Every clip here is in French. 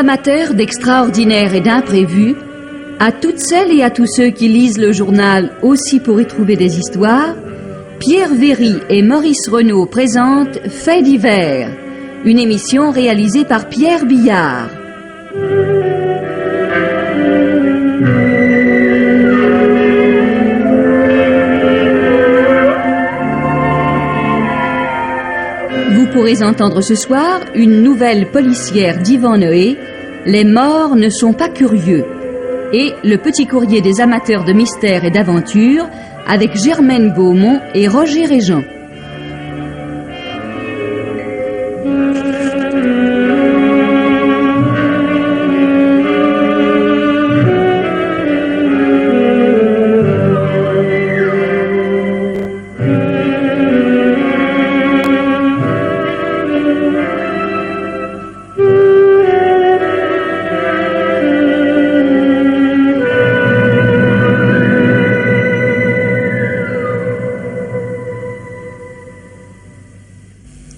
amateurs d'extraordinaire et d'imprévu, à toutes celles et à tous ceux qui lisent le journal aussi pour y trouver des histoires, Pierre Véry et Maurice Renaud présentent Faits divers, une émission réalisée par Pierre Billard. Vous pourrez entendre ce soir une nouvelle policière d'Yvan Noé, Les morts ne sont pas curieux, et le petit courrier des amateurs de mystère et d'aventure avec Germaine Beaumont et Roger Régent.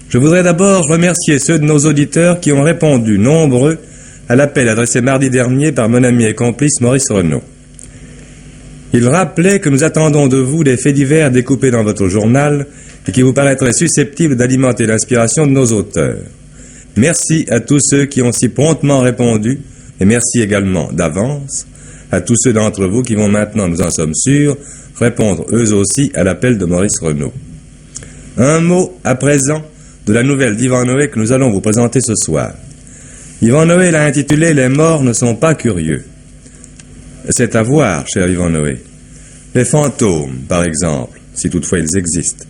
Je voudrais d'abord remercier ceux de nos auditeurs qui ont répondu, nombreux, à l'appel adressé mardi dernier par mon ami et complice Maurice Renaud. Il rappelait que nous attendons de vous des faits divers découpés dans votre journal et qui vous paraîtraient susceptibles d'alimenter l'inspiration de nos auteurs. Merci à tous ceux qui ont si promptement répondu et merci également d'avance à tous ceux d'entre vous qui vont maintenant, nous en sommes sûrs, répondre eux aussi à l'appel de Maurice Renaud. Un mot à présent de la nouvelle d'Yvan Noé que nous allons vous présenter ce soir. Yvan Noé l'a intitulée « Les morts ne sont pas curieux ». C'est à voir, cher Yvan Noé. Les fantômes, par exemple, si toutefois ils existent,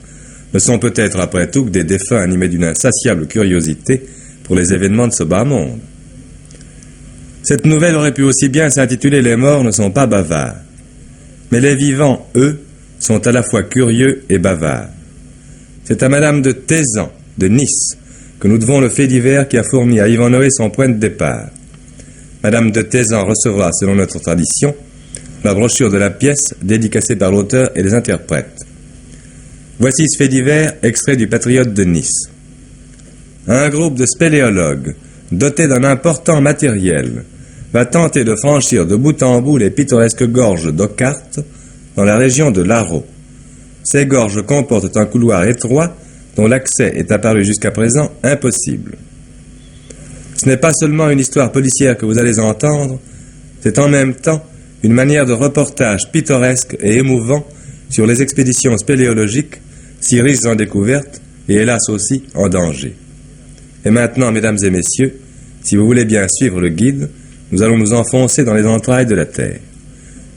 ne sont peut-être après tout que des défunts animés d'une insatiable curiosité pour les événements de ce bas monde. Cette nouvelle aurait pu aussi bien s'intituler « Les morts ne sont pas bavards ». Mais les vivants, eux, sont à la fois curieux et bavards. C'est à Madame de Tézan, de Nice, que nous devons le fait divers qui a fourni à Yvan Noé son point de départ. Madame de Tézan recevra, selon notre tradition, la brochure de la pièce dédicacée par l'auteur et les interprètes. Voici ce fait divers extrait du Patriote de Nice. Un groupe de spéléologues, doté d'un important matériel, va tenter de franchir de bout en bout les pittoresques gorges d'Occarte dans la région de l'Arro. Ces gorges comportent un couloir étroit dont l'accès est apparu jusqu'à présent impossible. Ce n'est pas seulement une histoire policière que vous allez entendre, c'est en même temps une manière de reportage pittoresque et émouvant sur les expéditions spéléologiques, si riches en découvertes et hélas aussi en danger. Et maintenant, mesdames et messieurs, si vous voulez bien suivre le guide, nous allons nous enfoncer dans les entrailles de la terre.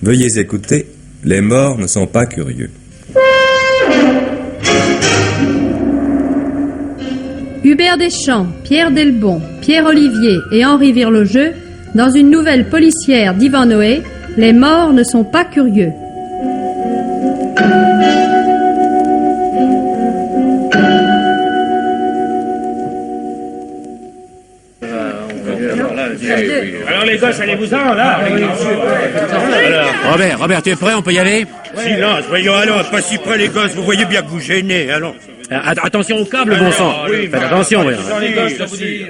Veuillez écouter, les morts ne sont pas curieux. Hubert Deschamps, Pierre Delbon, Pierre Olivier et Henri Virlogeux, dans une nouvelle policière d'Yvan Noé, Les morts ne sont pas curieux. Alors les gosses, allez-vous-en, là. Alors, Robert, tu es prêt? On peut y aller? Silence, voyons, allons, pas si près les gosses, vous voyez bien que vous gênez, allons. Attention au câble, bon sang. Oui, Faites attention, voyons.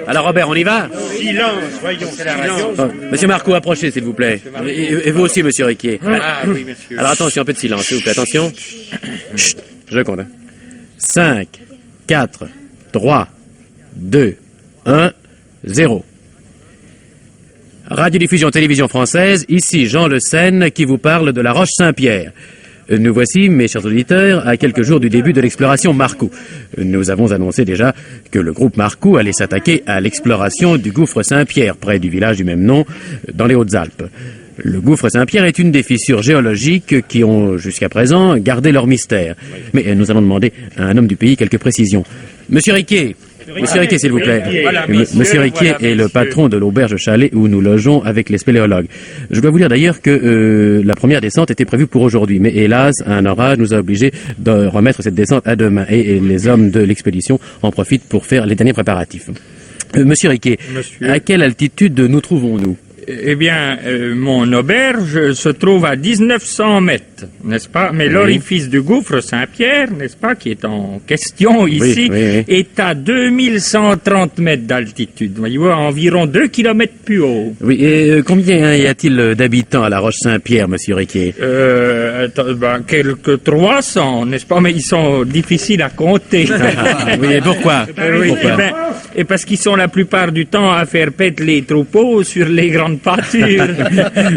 Alors Robert, on y va? Silence, voyons, silence. Monsieur Marcou, approchez, s'il vous plaît. Et vous aussi, monsieur Riquier. Ah oui, monsieur. Alors attention, un peu de silence, s'il vous plaît, attention. Chut, je compte. 5, 4, 3, 2, 1, 0. Radiodiffusion Télévision Française, ici Jean Le Seine qui vous parle de la Roche-Saint-Pierre. Nous voici, mes chers auditeurs, à quelques jours du début de l'exploration Marcou. Nous avons annoncé déjà que le groupe Marcou allait s'attaquer à l'exploration du gouffre Saint-Pierre, près du village du même nom, dans les Hautes-Alpes. Le gouffre Saint-Pierre est une des fissures géologiques qui ont, jusqu'à présent, gardé leur mystère. Mais nous allons demander à un homme du pays quelques précisions. Monsieur Riquier, s'il vous plaît. Monsieur Riquier est le patron de l'auberge Chalet où nous logeons avec les spéléologues. Je dois vous dire d'ailleurs que la première descente était prévue pour aujourd'hui, mais hélas, un orage nous a obligés de remettre cette descente à demain et les hommes de l'expédition en profitent pour faire les derniers préparatifs. Monsieur Riquier, à quelle altitude nous trouvons-nous? Eh bien, mon auberge se trouve à 1900 mètres. n'est-ce pas? Mais l'orifice du gouffre Saint-Pierre, n'est-ce pas, qui est en question ici, oui. est à 2130 mètres d'altitude. Voyez-vous, à environ 2 kilomètres plus haut. Oui, et combien y a-t-il d'habitants à la Roche-Saint-Pierre, monsieur Riquier? Quelques 300, n'est-ce pas? Mais ils sont difficiles à compter. Oui, et pourquoi? Oui, Pourquoi? et parce qu'ils sont la plupart du temps à faire paître les troupeaux sur les grandes pâtures.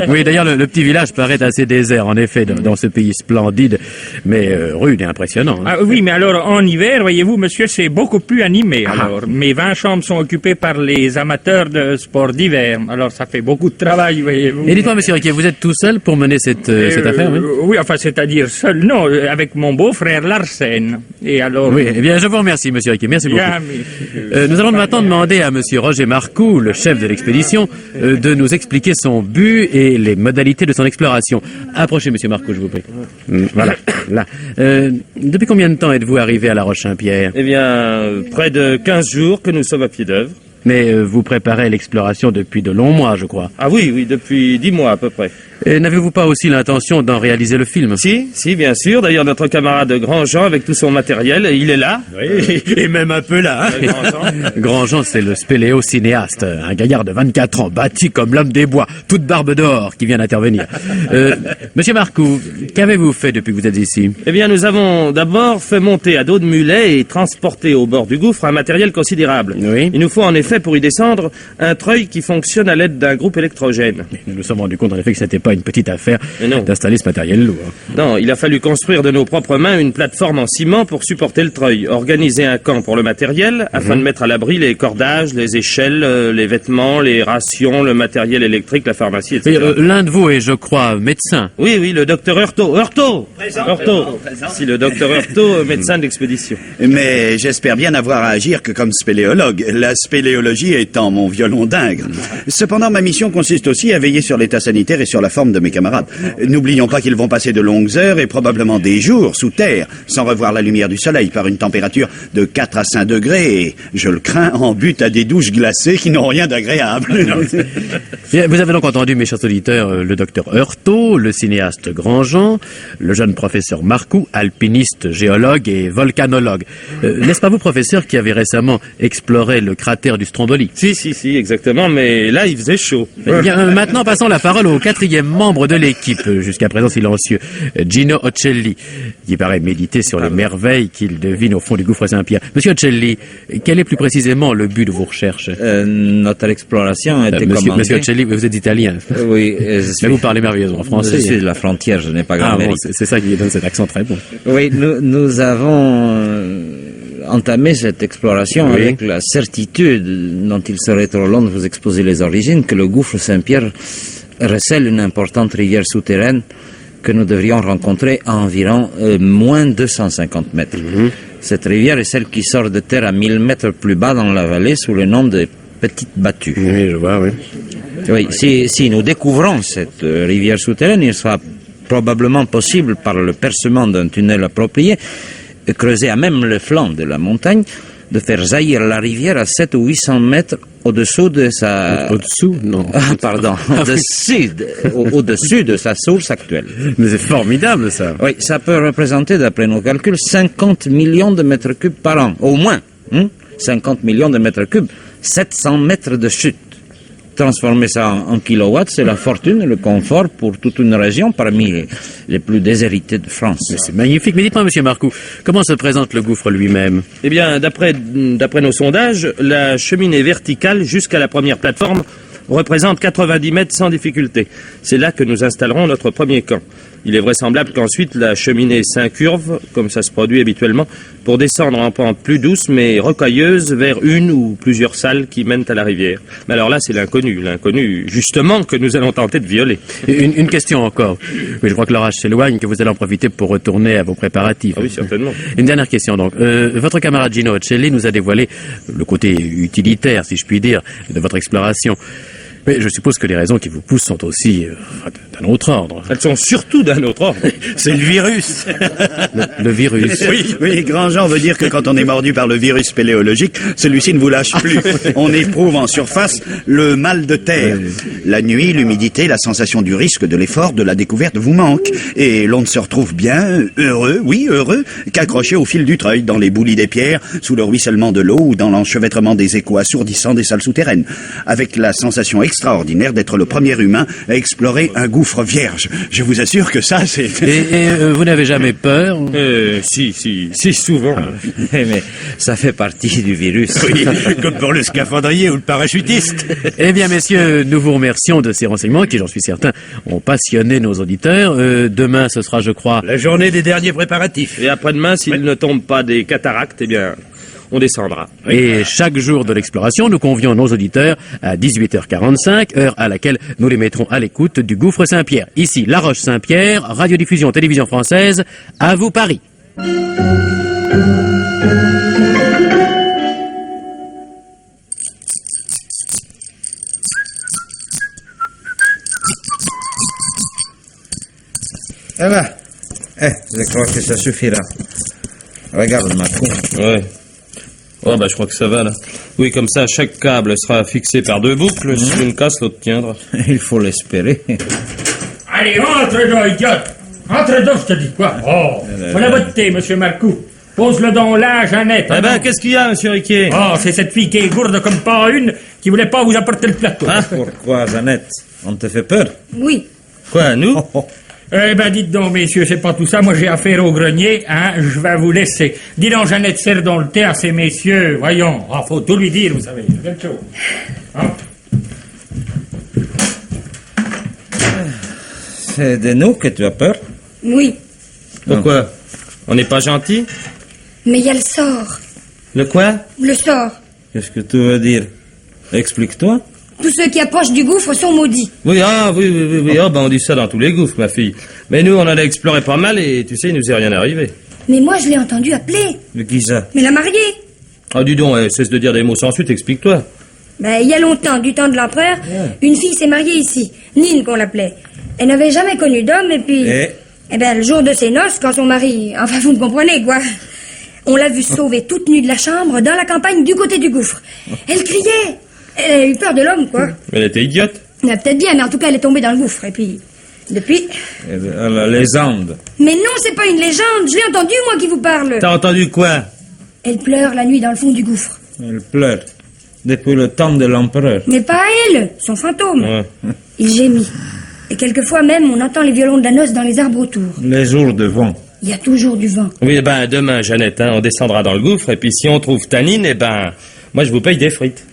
Oui, d'ailleurs, le petit village paraît assez désert, en effet, dans ce pays splendide, mais rude et impressionnant. Hein. Ah, oui, mais alors, en hiver, voyez-vous, monsieur, c'est beaucoup plus animé, alors. Mes 20 chambres sont occupées par les amateurs de sport d'hiver. Alors, ça fait beaucoup de travail, voyez-vous. Et dites-moi, monsieur Riquier, vous êtes tout seul pour mener cette affaire, oui? Oui, enfin, c'est-à-dire seul, non, avec mon beau-frère Larsen. Et alors... Oui, eh bien, je vous remercie, monsieur Riquier, merci beaucoup. Bien, mais... Nous allons maintenant demander à monsieur Roger Marcoux, le chef de l'expédition, de nous expliquer son but et les modalités de son exploration. Approchez, monsieur Marcoux, je vous prie. Voilà, là. Depuis combien de temps êtes-vous arrivé à la Roche-Saint-Pierre? Eh bien, près de 15 jours que nous sommes à pied d'œuvre. Mais vous préparez l'exploration depuis de longs mois, je crois. Ah oui, depuis 10 mois à peu près. Et n'avez-vous pas aussi l'intention d'en réaliser le film? Si, bien sûr. D'ailleurs, notre camarade Grandjean, avec tout son matériel, il est là. Oui, et même un peu là. Hein. Grandjean, c'est le spéléo-cinéaste, un gaillard de 24 ans, bâti comme l'homme des bois, toute barbe d'or, qui vient d'intervenir. Monsieur Marcoux, qu'avez-vous fait depuis que vous êtes ici? Eh bien, nous avons d'abord fait monter à dos de mulet et transporter au bord du gouffre un matériel considérable. Oui. Il nous faut en effet, pour y descendre, un treuil qui fonctionne à l'aide d'un groupe électrogène. Nous nous sommes rendus compte en effet que c'était pas une petite affaire non. d'installer ce matériel lourd. Non, il a fallu construire de nos propres mains une plateforme en ciment pour supporter le treuil, organiser un camp pour le matériel, afin de mettre à l'abri les cordages, les échelles, les vêtements, les rations, le matériel électrique, la pharmacie, etc. L'un de vous est, je crois, médecin. Oui, le docteur Heurtaud. Heurtaud. Si, le docteur Heurtaud, médecin d'expédition. Mais j'espère bien n'avoir à agir que comme spéléologue, la spéléologie étant mon violon d'ingre. Cependant, ma mission consiste aussi à veiller sur l'état sanitaire et sur la forme de mes camarades. N'oublions pas qu'ils vont passer de longues heures et probablement des jours sous terre, sans revoir la lumière du soleil, par une température de 4 à 5 degrés, et, je le crains, en butte à des douches glacées qui n'ont rien d'agréable. Bien, vous avez donc entendu, mes chers auditeurs, le docteur Heurtaud, le cinéaste Grandjean, le jeune professeur Marcoux, alpiniste, géologue et volcanologue. N'est-ce pas vous, professeur, qui avez récemment exploré le cratère du Stromboli? Si, exactement, mais là, il faisait chaud. Eh bien, maintenant, passons la parole au quatrième membre de l'équipe, jusqu'à présent silencieux, Gino Ocelli, qui paraît méditer sur les merveilles qu'il devine au fond du gouffre Saint-Pierre. Monsieur Ocelli, quel est plus précisément le but de vos recherches? Notre exploration a été commandée... Monsieur Ocelli, vous êtes italien. Oui. Mais vous parlez merveilleusement français. Je suis de la frontière, je n'ai pas grand mérite. Bon, c'est ça qui donne cet accent très bon. Oui, nous avons entamé cette exploration avec la certitude, dont il serait trop long de vous exposer les origines, que le gouffre Saint-Pierre recèle une importante rivière souterraine que nous devrions rencontrer à environ moins 250 mètres. Cette rivière est celle qui sort de terre à 1000 mètres plus bas dans la vallée sous le nom de Petite Battue. Oui, je vois, oui. Oui, si nous découvrons cette rivière souterraine, il sera probablement possible, par le percement d'un tunnel approprié, creusé à même le flanc de la montagne, de faire jaillir la rivière à 700 ou 800 mètres au-dessous de sa... Au-dessous? Non. Pardon. Au-dessus de sa source actuelle. Mais c'est formidable, ça. Oui, ça peut représenter, d'après nos calculs, 50 millions de mètres cubes par an. Au moins. 50 millions de mètres cubes. 700 mètres de chute. Transformer ça en kilowatts, c'est la fortune et le confort pour toute une région parmi les plus déshéritées de France. C'est magnifique. Mais dites-moi, monsieur Marcoux, comment se présente le gouffre lui-même? Eh bien, d'après nos sondages, la cheminée verticale jusqu'à la première plateforme représente 90 mètres sans difficulté. C'est là que nous installerons notre premier camp. Il est vraisemblable qu'ensuite la cheminée s'incurve, comme ça se produit habituellement, pour descendre en pente plus douce mais rocailleuse vers une ou plusieurs salles qui mènent à la rivière. Mais alors là, c'est l'inconnu justement que nous allons tenter de violer. Une question encore. Oui, je crois que l'orage s'éloigne, que vous allez en profiter pour retourner à vos préparatifs. Ah oui, certainement. Une dernière question donc. Votre camarade Gino Ocelli nous a dévoilé le côté utilitaire, si je puis dire, de votre exploration. Mais je suppose que les raisons qui vous poussent sont aussi d'un autre ordre. Elles sont surtout d'un autre ordre. C'est le virus. Le virus. Oui, Grandjean veut dire que quand on est mordu par le virus spéléologique, celui-ci ne vous lâche plus. On éprouve en surface le mal de terre. La nuit, l'humidité, la sensation du risque, de l'effort, de la découverte vous manquent. Et l'on ne se retrouve bien heureux, qu'accroché au fil du treuil, dans les boulis des pierres, sous le ruissellement de l'eau ou dans l'enchevêtrement des échos assourdissants des salles souterraines. Avec la sensation extraordinaire d'être le premier humain à explorer un gouffre vierge. Je vous assure que ça, c'est... Et vous n'avez jamais peur? Si, souvent. Mais ça fait partie du virus. Oui, comme pour le scaphandrier ou le parachutiste. Eh bien, messieurs, nous vous remercions de ces renseignements qui, j'en suis certain, ont passionné nos auditeurs. Demain, ce sera, je crois... La journée des derniers préparatifs. Et après-demain, s'il ne tombe pas des cataractes, eh bien, on descendra. Et chaque jour de l'exploration, nous convions nos auditeurs à 18h45, heure à laquelle nous les mettrons à l'écoute du gouffre Saint-Pierre. Ici, La Roche-Saint-Pierre, radiodiffusion télévision française, à vous Paris. Ah bah, je crois que ça suffira. Regarde, Marco. Ouais. Oh, bah, je crois que ça va, là. Oui, comme ça, chaque câble sera fixé par 2 boucles. Si une casse, l'autre tiendra. Il faut l'espérer. Allez, entre dedans, idiote. Entre dedans, je te dis quoi. Oh, voilà votre thé, monsieur Marcoux. Pose-le donc là, Jeannette. Eh ben, qu'est-ce qu'il y a, monsieur Riquet? Oh, c'est cette fille qui est gourde comme pas une, qui voulait pas vous apporter le plateau. Hein? Pourquoi, Jeannette? On te fait peur? Oui. Quoi, nous? Eh ben, dites donc, messieurs, c'est pas tout ça. Moi, j'ai affaire au grenier, hein. Je vais vous laisser. Dis donc, Jeannette, serre dans le thé à ces messieurs. Voyons. Ah, faut tout lui dire, vous savez. Quelque chose. Hein? C'est de nous que tu as peur? Oui. Pourquoi? On n'est pas gentil? Mais il y a le sort. Le quoi? Le sort. Qu'est-ce que tu veux dire? Explique-toi. Tous ceux qui approchent du gouffre sont maudits. Oui, oui. Oh, ben, on dit ça dans tous les gouffres, ma fille. Mais nous, on en a exploré pas mal et tu sais, il nous est rien arrivé. Mais moi, je l'ai entendu appeler. De qui ça? Mais la mariée. Ah, dis donc, cesse de dire des mots sans suite, explique-toi. Ben, il y a longtemps, du temps de l'empereur, une fille s'est mariée ici. Nine, qu'on l'appelait. Elle n'avait jamais connu d'homme et puis... Eh ben, le jour de ses noces, quand son mari... Enfin, vous me comprenez, quoi. On l'a vue sauver toute nue de la chambre dans la campagne du côté du gouffre. Elle criait. Elle a eu peur de l'homme, quoi. Elle était idiote. Peut-être bien, mais en tout cas, elle est tombée dans le gouffre. Et puis, depuis... La légende. Mais non, c'est pas une légende. Je l'ai entendu, moi, qui vous parle. T'as entendu quoi? Elle pleure la nuit dans le fond du gouffre. Elle pleure. Depuis le temps de l'empereur. Mais pas elle, son fantôme. Ouais. Il gémit. Et quelquefois même, on entend les violons de la noce dans les arbres autour. Les jours de vent. Il y a toujours du vent. Oui, ben, demain, Jeannette, on descendra dans le gouffre et puis si on trouve Tanine, moi, je vous paye des frites.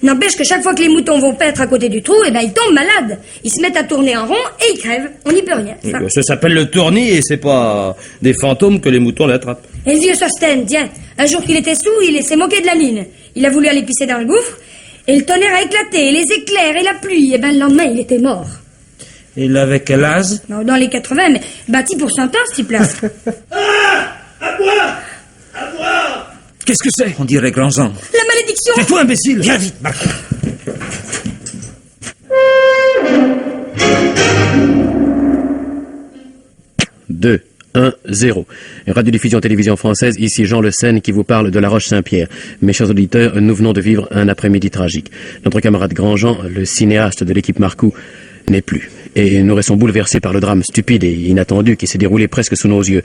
N'empêche que chaque fois que les moutons vont paître à côté du trou, ils tombent malades. Ils se mettent à tourner en rond et ils crèvent. On n'y peut rien. Ça. Ça s'appelle le tournis et c'est pas des fantômes que les moutons l'attrapent. Et le vieux Sostène, tiens, un jour qu'il était sous, il s'est moqué de la mine. Il a voulu aller pisser dans le gouffre et le tonnerre a éclaté, et les éclairs et la pluie. Et le lendemain, il était mort. Il avait quel âge? Dans les 80, mais bâti pour 100 ans, ce type-là. À boire. Qu'est-ce que c'est? On dirait Grandjean. La malédiction! Tais-toi, imbécile! Viens vite, Marco. Deux. 1-0. Radiodiffusion télévision française, ici Jean Le Seine qui vous parle de la Roche-Saint-Pierre. Mes chers auditeurs, nous venons de vivre un après-midi tragique. Notre camarade Grandjean, le cinéaste de l'équipe Marcoux, n'est plus. Et nous restons bouleversés par le drame stupide et inattendu qui s'est déroulé presque sous nos yeux.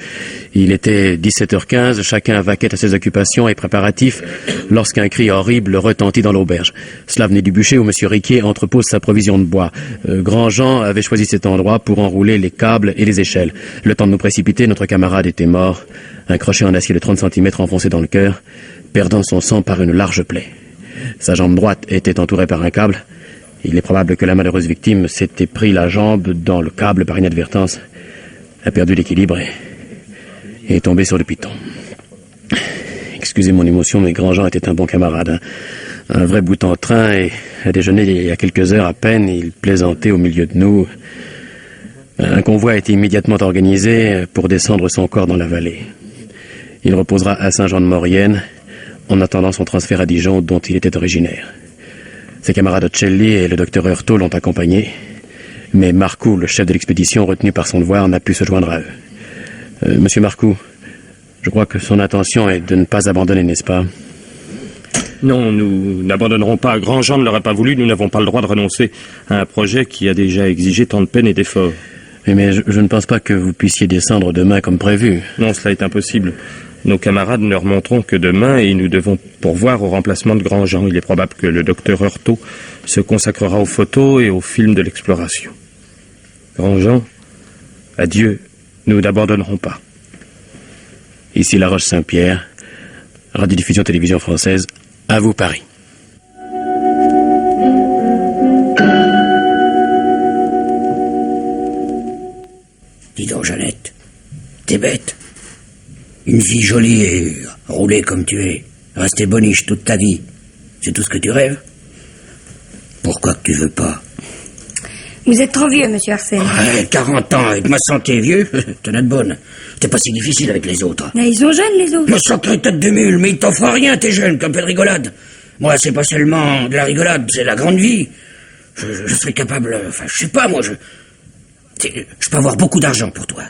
Il était 17h15, chacun vaquait à ses occupations et préparatifs lorsqu'un cri horrible retentit dans l'auberge. Cela venait du bûcher où M. Riquet entrepose sa provision de bois. Grandjean avait choisi cet endroit pour enrouler les câbles et les échelles. Le temps de nous précipiter, notre camarade était mort, un crochet en acier de 30 cm enfoncé dans le cœur, perdant son sang par une large plaie. Sa jambe droite était entourée par un câble. Il est probable que la malheureuse victime s'était pris la jambe dans le câble par inadvertance, a perdu l'équilibre et est tombé sur le piton. Excusez mon émotion, mais Grandjean était un bon camarade. Un vrai bout en train et a déjeuné il y a quelques heures à peine. Il plaisantait au milieu de nous. Un convoi a été immédiatement organisé pour descendre son corps dans la vallée. Il reposera à Saint-Jean-de-Maurienne en attendant son transfert à Dijon dont il était originaire. Ses camarades Ocelli et le docteur Heurtaud l'ont accompagné. Mais Marcoux, le chef de l'expédition, retenu par son devoir, n'a pu se joindre à eux. Monsieur Marcoux, je crois que son intention est de ne pas abandonner, n'est-ce pas? Non, nous n'abandonnerons pas. Grandjean ne l'aurait pas voulu. Nous n'avons pas le droit de renoncer à un projet qui a déjà exigé tant de peine et d'efforts. Mais je ne pense pas que vous puissiez descendre demain comme prévu. Non, cela est impossible. Nos camarades ne remonteront que demain et nous devons pourvoir au remplacement de Grandjean. Il est probable que le docteur Heurtaud se consacrera aux photos et aux films de l'exploration. Grandjean, adieu, nous n'abandonnerons pas. Ici La Roche-Saint-Pierre, Radiodiffusion Télévision Française, à vous Paris. Dis donc, Jeannette, t'es bête. Une fille jolie et roulée comme tu es, rester boniche toute ta vie, c'est tout ce que tu rêves? Pourquoi que tu veux pas? Vous êtes trop vieux, monsieur Arsène. Ouais, 40 ans avec ma santé vieux, t'en as de bonne. T'es pas si difficile avec les autres. Mais ils sont jeunes, les autres. Ma sacrée tête de mule, mais ils t'offrent rien, t'es jeune, qu'un peu de rigolade. Moi, c'est pas seulement de la rigolade, c'est la grande vie. Je serais capable, enfin, je sais pas, moi, je peux avoir beaucoup d'argent pour toi.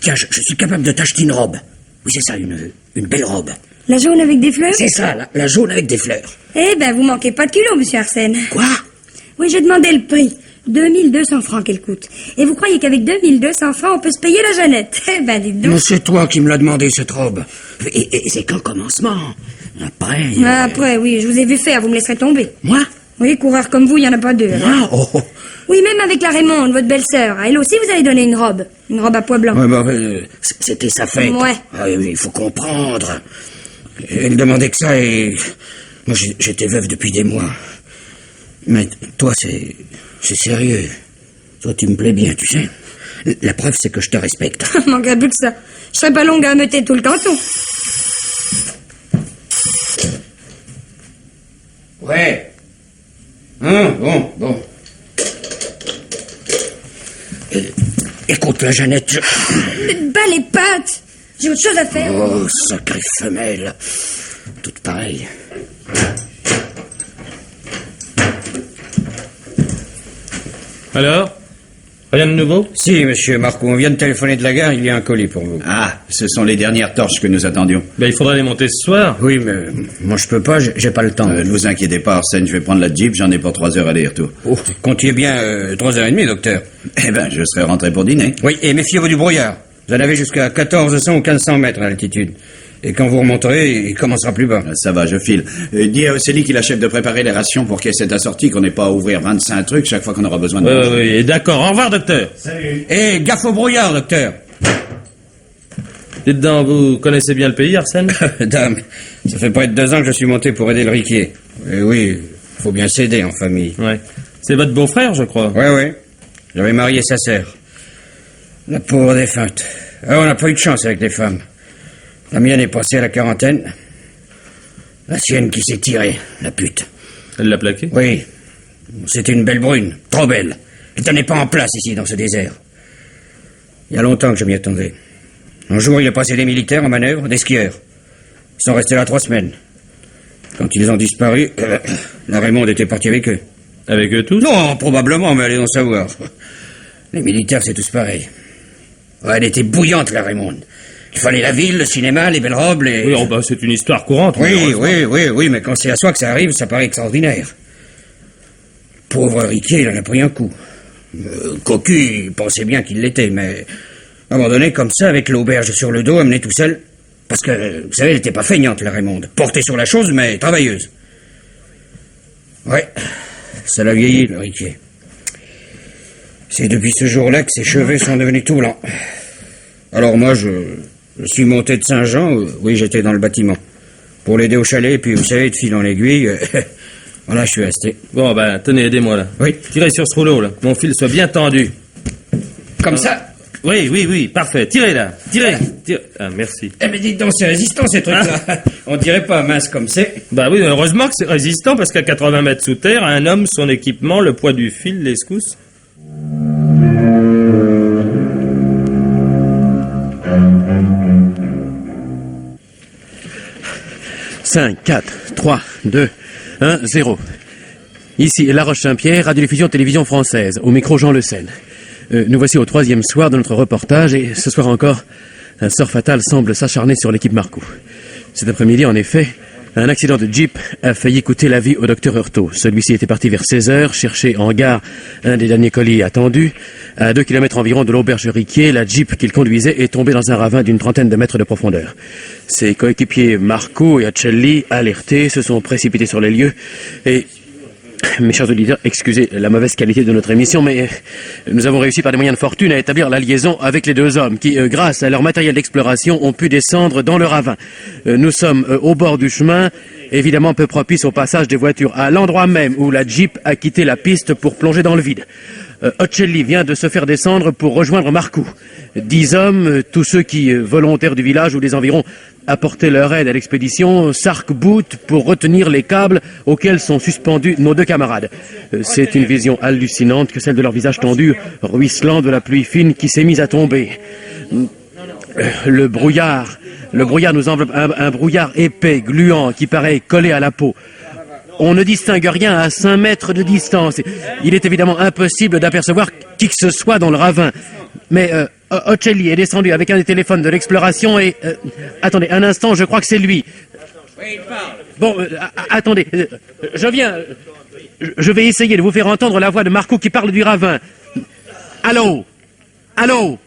Tiens, je suis capable de t'acheter une robe. Oui, c'est ça, une belle robe. La jaune avec des fleurs? C'est ça, la jaune avec des fleurs. Eh ben, vous manquez pas de culot, monsieur Arsène. Quoi? Oui, j'ai demandé le prix. 2200 francs qu'elle coûte. Et vous croyez qu'avec 2200 francs, on peut se payer la Jeannette? Eh ben, dites donc. Mais c'est toi qui me l'as demandé, cette robe. Et c'est qu'un commencement. Après... Après, oui, je vous ai vu faire, vous me laisserez tomber. Moi? Oui, coureur comme vous, il n'y en a pas deux. Moi? Oh. Oui, même avec la Raymonde, votre belle-sœur. Elle aussi, vous avez donné une robe. Une robe à pois blanc. Ouais, bah, c'était sa fête. Ouais. Ah, oui, il faut comprendre. Elle demandait que ça et... Moi, j'étais veuve depuis des mois. Mais toi, c'est sérieux. Toi, tu me plais bien, tu sais. La preuve, c'est que je te respecte. Manquerait plus que ça. Je serais pas longue à ameuter tout le canton. Ouais. Bon. Écoute, la Jeannette, Bas les pattes. J'ai autre chose à faire. Oh, sacrée femelle. Toute pareille. Alors? Rien de nouveau? Si, monsieur Marcoux, on vient de téléphoner de la gare, il y a un colis pour vous. Ah, ce sont les dernières torches que nous attendions. Ben, il faudra les monter ce soir. Oui, mais moi je peux pas, j'ai pas le temps. Ne vous inquiétez pas, Arsène, je vais prendre la Jeep, j'en ai pour 3 heures aller-retour. Oh, comptiez bien 3h30, docteur. Eh ben, je serai rentré pour dîner. Oui, et méfiez-vous du brouillard. Vous en avez jusqu'à 1400 ou 1500 mètres à l'altitude. Et quand vous remonterez, il commencera plus bas. Ça va, je file. Dis à Océlie qu'il achève de préparer les rations pour qu'il y ait cette assortie, qu'on n'ait pas à ouvrir 25 trucs chaque fois qu'on aura besoin de manger. Oui, d'accord. Au revoir, docteur. Salut. Et gaffe au brouillard, docteur. Dites donc, vous connaissez bien le pays, Arsène? Dame, ça fait près de 2 ans que je suis monté pour aider le riquier. Et oui, faut bien s'aider en famille. Ouais. C'est votre beau-frère, je crois. Oui. J'avais marié sa sœur. La pauvre défunte. On n'a pas eu de chance avec les femmes. La mienne est passée à la quarantaine. La sienne qui s'est tirée, la pute. Elle l'a plaqué? Oui. C'était une belle brune, trop belle. Elle tenait pas en place ici, dans ce désert. Il y a longtemps que je m'y attendais. Un jour, il a passé des militaires en manœuvre, des skieurs. Ils sont restés là 3 semaines. Quand ils ont disparu, la Raymonde était partie avec eux. Avec eux tous? Non, probablement, mais allez en savoir. Les militaires, c'est tous pareil. Ouais, elle était bouillante, la Raymonde. Il fallait la ville, le cinéma, les belles robes, les... Oui, c'est une histoire courante. Oui, mais quand c'est à soi que ça arrive, ça paraît extraordinaire. Pauvre Riquier, il en a pris un coup. Cocu, il pensait bien qu'il l'était, mais... abandonné comme ça, avec l'auberge sur le dos, amené tout seul. Parce que, vous savez, elle était pas feignante, la Raymonde. Portée sur la chose, mais travailleuse. Ouais, ça l'a vieilli, le Riquier. C'est depuis ce jour-là que ses cheveux sont devenus tout blancs. Alors moi, je suis monté de Saint-Jean, oui, j'étais dans le bâtiment, pour l'aider au chalet, puis vous savez, de fil en aiguille, voilà, je suis resté. Bon, tenez, aidez-moi, là. Oui. Tirez sur ce rouleau, là. Mon fil soit bien tendu. Comme ça? Oui, parfait. Tirez, là. Tirez. Ah, merci. Eh, mais dites donc, c'est résistant, ces trucs-là. On dirait pas mince comme c'est. Bah oui, heureusement que c'est résistant, parce qu'à 80 mètres sous terre, un homme, son équipement, le poids du fil, les secousses... 5, 4, 3, 2, 1, 0. Ici, La Roche-Saint-Pierre, radiodiffusion télévision française, au micro Jean Le Seine. Nous voici au 3e soir de notre reportage, et ce soir encore, un sort fatal semble s'acharner sur l'équipe Marcoux. Cet après-midi, en effet, un accident de Jeep a failli coûter la vie au docteur Heurtaud. Celui-ci était parti vers 16h, chercher en gare un des derniers colis attendus. À 2 kilomètres environ de l'auberge Riquier, la Jeep qu'il conduisait est tombée dans un ravin d'une trentaine de mètres de profondeur. Ses coéquipiers Marcoux et Ocelli, alertés, se sont précipités sur les lieux et... Mes chers auditeurs, excusez la mauvaise qualité de notre émission, mais nous avons réussi par des moyens de fortune à établir la liaison avec les deux hommes qui, grâce à leur matériel d'exploration, ont pu descendre dans le ravin. Nous sommes au bord du chemin, évidemment peu propice au passage des voitures, à l'endroit même où la Jeep a quitté la piste pour plonger dans le vide. Ocelli vient de se faire descendre pour rejoindre Marcoux. 10 hommes, tous ceux qui, volontaires du village ou des environs, apportaient leur aide à l'expédition, s'arc-boutent pour retenir les câbles auxquels sont suspendus nos deux camarades. C'est une vision hallucinante que celle de leur visage tendu, ruisselant de la pluie fine qui s'est mise à tomber. Le brouillard nous enveloppe, un brouillard épais, gluant, qui paraît collé à la peau. On ne distingue rien à 5 mètres de distance. Il est évidemment impossible d'apercevoir qui que ce soit dans le ravin. Mais Ocelli est descendu avec un des téléphones de l'exploration et... attendez, un instant, je crois que c'est lui. Bon, attendez, je viens. Je vais essayer de vous faire entendre la voix de Marcoux qui parle du ravin. Allô? Allô?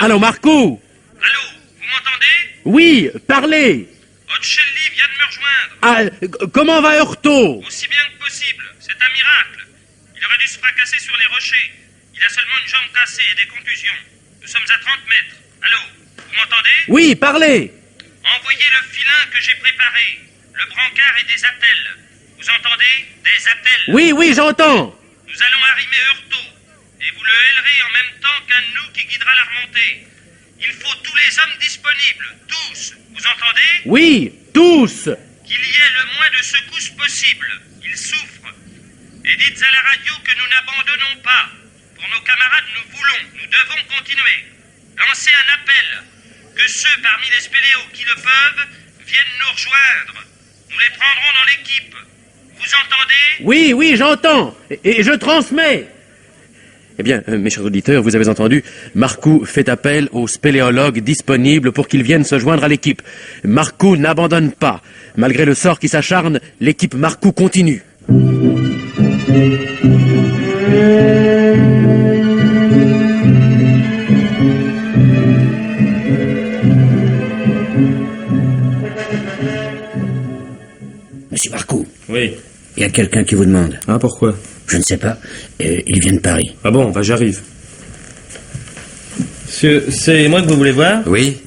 Allô, Marcoux? Allô, vous m'entendez? Oui, parlez. Ocelli vient de me rejoindre. Ah, comment va Heurtaud? Aussi bien que possible, c'est un miracle. Il aurait dû se fracasser sur les rochers. Il a seulement une jambe cassée et des contusions. Nous sommes à 30 mètres. Allô, vous m'entendez? Oui, parlez. Envoyez le filin que j'ai préparé. Le brancard et des attelles. Vous entendez? Des attelles. Oui, oui, j'entends. Nous allons arrimer Heurtaud. Et vous le hélerez en même temps qu'un de nous qui guidera la remontée. Il faut tous les hommes disponibles. Tous. Vous entendez? Oui, tous. Qu'il y ait le moins de secousses possible. Il souffre. Et dites à la radio que nous n'abandonnons pas. Pour nos camarades, nous voulons, nous devons continuer. Lancez un appel. Que ceux parmi les spéléos qui le peuvent viennent nous rejoindre. Nous les prendrons dans l'équipe. Vous entendez? Oui, oui, j'entends. Et je transmets. Eh bien, mes chers auditeurs, vous avez entendu, Marcoux fait appel aux spéléologues disponibles pour qu'ils viennent se joindre à l'équipe. Marcoux n'abandonne pas. Malgré le sort qui s'acharne, l'équipe Marcoux continue. Monsieur Marcoux. Oui. Il y a quelqu'un qui vous demande. Ah, pourquoi? Je ne sais pas. Il vient de Paris. Ah bon, bah j'arrive. Monsieur, c'est moi que vous voulez voir? Oui,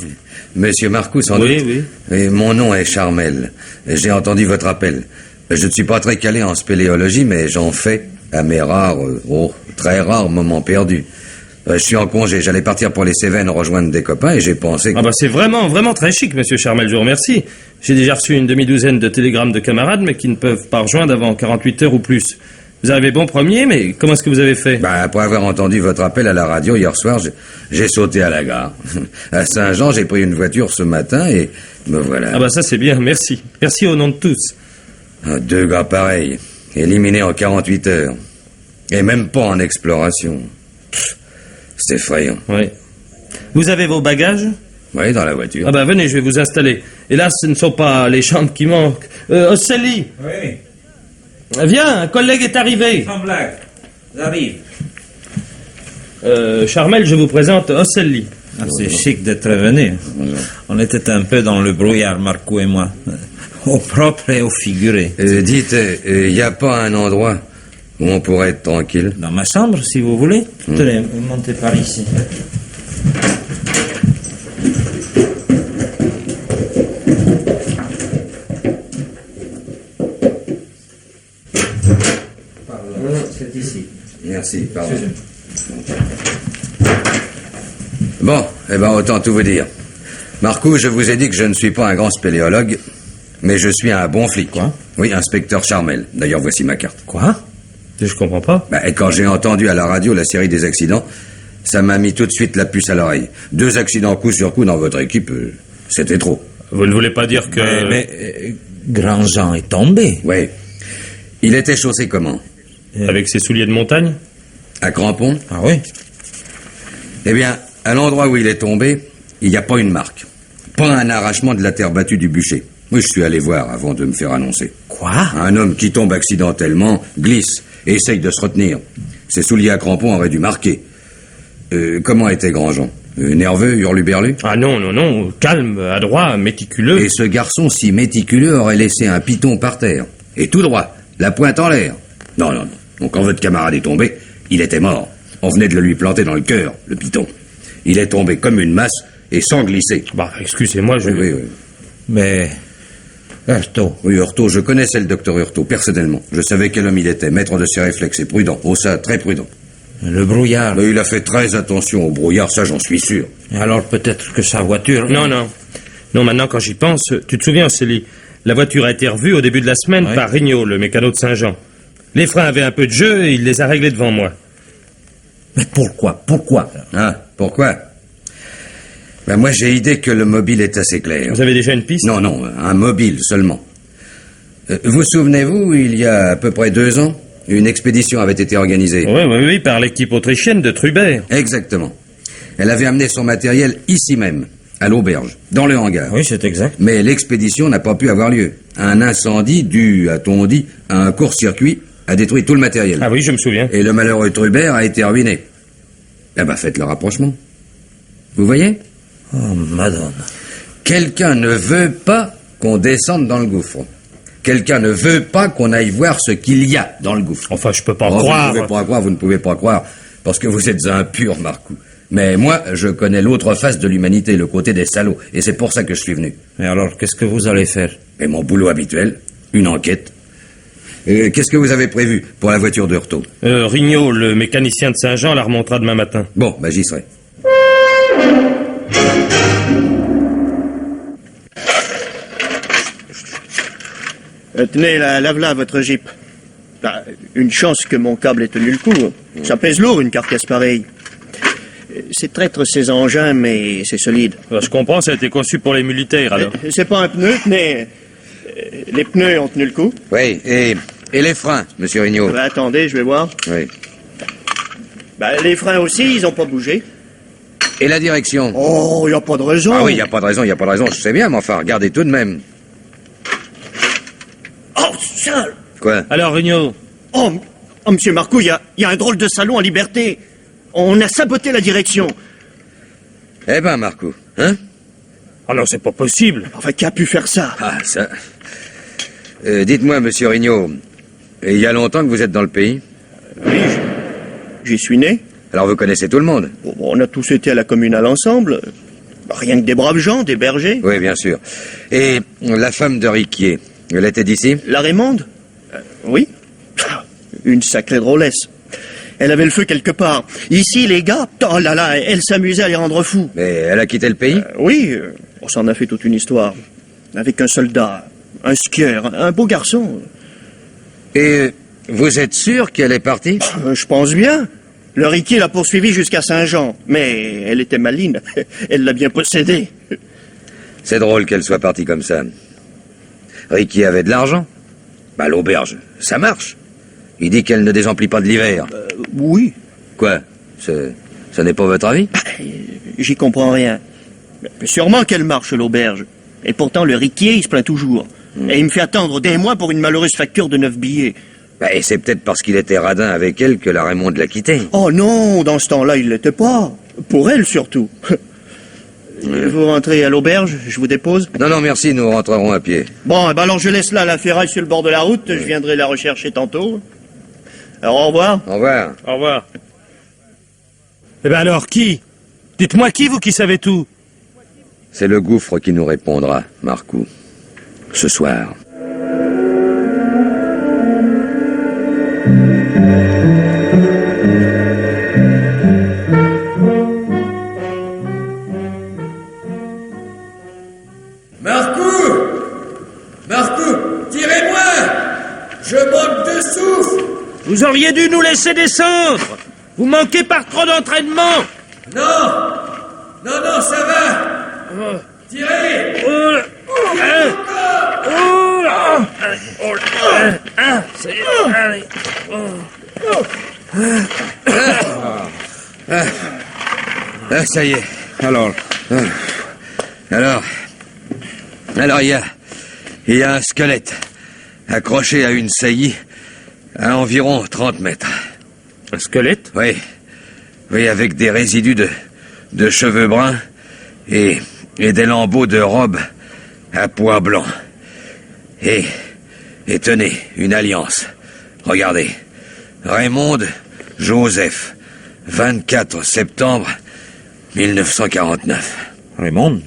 monsieur Marcoux, sans doute. Oui. Et mon nom est Charmel. J'ai entendu votre appel. Je ne suis pas très calé en spéléologie, mais j'en fais à mes rares, très rares moments perdus. Je suis en congé, j'allais partir pour les Cévennes rejoindre des copains et j'ai pensé que... Ah bah c'est vraiment très chic, monsieur Charmel, je vous remercie. J'ai déjà reçu une demi-douzaine de télégrammes de camarades, mais qui ne peuvent pas rejoindre avant 48 heures ou plus. Vous arrivez bon premier, mais comment est-ce que vous avez fait? Bah, après avoir entendu votre appel à la radio hier soir, j'ai sauté à la gare. À Saint-Jean, j'ai pris une voiture ce matin et me voilà. Ah bah ça c'est bien, merci. Merci au nom de tous. 2 gars pareils, éliminés en 48 heures. Et même pas en exploration. C'est effrayant. Oui. Vous avez vos bagages? Oui, dans la voiture. Ah bah venez, je vais vous installer. Et là, ce ne sont pas les chambres qui manquent. Ocelli. Oui. Viens, un collègue est arrivé. Sans blague. J'arrive. Charmel, je vous présente Ocelli. Ah, c'est chic d'être venu. On était un peu dans le brouillard, Marcoux et moi. Au propre et au figuré. Dites, il n'y a pas un endroit où on pourrait être tranquille? Dans ma chambre, si vous voulez. Tenez, vous montez par ici. C'est ici. Merci, pardon. Bon, eh ben autant tout vous dire. Marcoux, je vous ai dit que je ne suis pas un grand spéléologue, mais je suis un bon flic. Quoi? Oui, inspecteur Charmel. D'ailleurs, voici ma carte. Quoi? Je comprends pas. Et quand j'ai entendu à la radio la série des accidents, ça m'a mis tout de suite la puce à l'oreille. 2 accidents coup sur coup dans votre équipe, c'était trop. Vous ne voulez pas dire que... Mais Grandjean est tombé. Oui. Il était chaussé comment? Avec ses souliers de montagne? À crampons? Ah oui. Eh bien, à l'endroit où il est tombé, il n'y a pas une marque. Pas un arrachement de la terre battue du bûcher. Oui, je suis allé voir avant de me faire annoncer. Quoi? Un homme qui tombe accidentellement, glisse et essaye de se retenir. Ses souliers à crampons auraient dû marquer. Comment était Grandjean? Nerveux, hurluberlu? Ah non, calme, adroit, méticuleux. Et ce garçon si méticuleux aurait laissé un piton par terre. Et tout droit, la pointe en l'air. Non. Donc quand votre camarade est tombé, il était mort. On venait de le lui planter dans le cœur, le piton. Il est tombé comme une masse et sans glisser. Bah, excusez-moi, Oui. Mais... Hurtaud. Oui, Hurtaud, je connaissais le docteur Hurtaud, personnellement. Je savais quel homme il était, maître de ses réflexes et prudent. Oh ça, très prudent. Le brouillard. Mais il a fait très attention au brouillard, ça j'en suis sûr. Alors peut-être que sa voiture... Non, maintenant quand j'y pense, tu te souviens, Célie, la voiture a été revue au début de la semaine par Rignot, le mécano de Saint-Jean. Les freins avaient un peu de jeu et il les a réglés devant moi. Mais pourquoi? Ah, pourquoi? Ben moi j'ai idée que le mobile est assez clair. Vous avez déjà une piste? Non, un mobile seulement. Vous souvenez-vous, il y a à peu près 2 ans, une expédition avait été organisée. Oui, par l'équipe autrichienne de Trubert. Exactement. Elle avait amené son matériel ici même, à l'auberge, dans le hangar. Oui, c'est exact. Mais l'expédition n'a pas pu avoir lieu. Un incendie dû, a-t-on dit, à un court-circuit a détruit tout le matériel. Ah oui, je me souviens. Et le malheureux Trubert a été ruiné. Eh ben, faites le rapprochement. Vous voyez? Oh, madame. Quelqu'un ne veut pas qu'on descende dans le gouffre. Quelqu'un ne veut pas qu'on aille voir ce qu'il y a dans le gouffre. Enfin, je peux pas croire. Vous ne pouvez pas croire, parce que vous êtes impur, Marcou. Mais moi, je connais l'autre face de l'humanité, le côté des salauds, et c'est pour ça que je suis venu. Et alors, qu'est-ce que vous allez faire? Et mon boulot habituel, une enquête. Qu'est-ce que vous avez prévu pour la voiture de Hurtaud? Rignot, le mécanicien de Saint-Jean, la remontera demain matin. Bon, j'y serai. Tenez, lave-la, votre Jeep. Bah, une chance que mon câble ait tenu le coup. Ça pèse lourd, une carcasse pareille. C'est traître ces engins, mais c'est solide. Je comprends, ça a été conçu pour les militaires, alors. C'est pas un pneu, mais les pneus ont tenu le coup. Oui, et les freins, monsieur Rignot? Bah, attendez, je vais voir. Oui. Bah, les freins aussi, ils ont pas bougé. Et la direction? Oh, y a pas de raison. Ah oui, y a pas de raison, je sais bien, mais enfin, regardez tout de même. Oh, sale! Quoi? Alors, Rignot? Oh, monsieur Marcou, y a un drôle de salon en liberté. On a saboté la direction. Eh ben, Marcou, hein? Oh non, c'est pas possible. Enfin, qui a pu faire ça? Ah, ça... dites-moi, monsieur Rignot, il y a longtemps que vous êtes dans le pays? Oui, j'y suis né. Alors vous connaissez tout le monde? Bon, on a tous été à la communale ensemble. Rien que des braves gens, des bergers. Oui, bien sûr. Et la femme de Riquier, elle était d'ici? La Raymonde? Oui. Une sacrée drôlesse. Elle avait le feu quelque part. Ici, les gars, oh là là, elle s'amusait à les rendre fous. Mais elle a quitté le pays? Oui, on s'en a fait toute une histoire. Avec un soldat, un skieur, un beau garçon. Et vous êtes sûr qu'elle est partie? Je pense bien. Le Riquier l'a poursuivie jusqu'à Saint-Jean. Mais elle était maligne. Elle l'a bien possédée. C'est drôle qu'elle soit partie comme ça. Riquier avait de l'argent? Bah, l'auberge, ça marche. Il dit qu'elle ne désemplit pas de l'hiver. Oui. Quoi? Ce n'est pas votre avis? J'y comprends rien. Mais sûrement qu'elle marche, l'auberge. Et pourtant, le Riquier, il se plaint toujours. Et il me fait attendre des mois pour une malheureuse facture de 9 billets. Bah, et c'est peut-être parce qu'il était radin avec elle que la Raymonde l'a quitté. Oh non, dans ce temps-là, il l'était pas. Pour elle, surtout. Vous rentrez à l'auberge, je vous dépose? Non, merci, nous rentrerons à pied. Bon, alors je laisse là la ferraille sur le bord de la route, je viendrai la rechercher tantôt. Alors au revoir. Au revoir. Au revoir. Eh ben alors, qui? Dites-moi qui, vous qui savez tout? C'est le gouffre qui nous répondra, Marcou. Ce soir. Marcou, tirez-moi! Je manque de souffle! Vous auriez dû nous laisser descendre! Vous manquez par trop d'entraînement! Non, ça va! Tirez! Allez. Ça y est. Alors, Alors, il y a un squelette accroché à une saillie à environ 30 mètres. Un squelette? Oui. Oui, avec des résidus de cheveux bruns et des lambeaux de robe à pois blanc. Et tenez, une alliance. Regardez. Raymond Joseph, 24 septembre 1949. Raymond,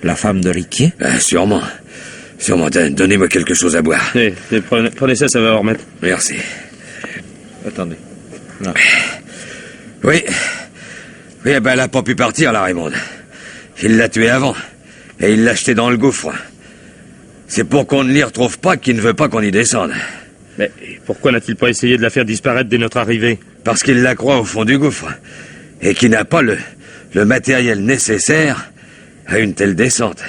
la femme de Riquier? Sûrement. Donnez-moi quelque chose à boire. Prenez ça, ça va vous remettre. Merci. Attendez. Non. Oui, elle n'a pas pu partir, la Raymond. Il l'a tuée avant. Et il l'a jetée dans le gouffre. C'est pour qu'on ne l'y retrouve pas qu'il ne veut pas qu'on y descende. Mais pourquoi n'a-t-il pas essayé de la faire disparaître dès notre arrivée? Parce qu'il la croit au fond du gouffre. Et qu'il n'a pas le matériel nécessaire à une telle descente.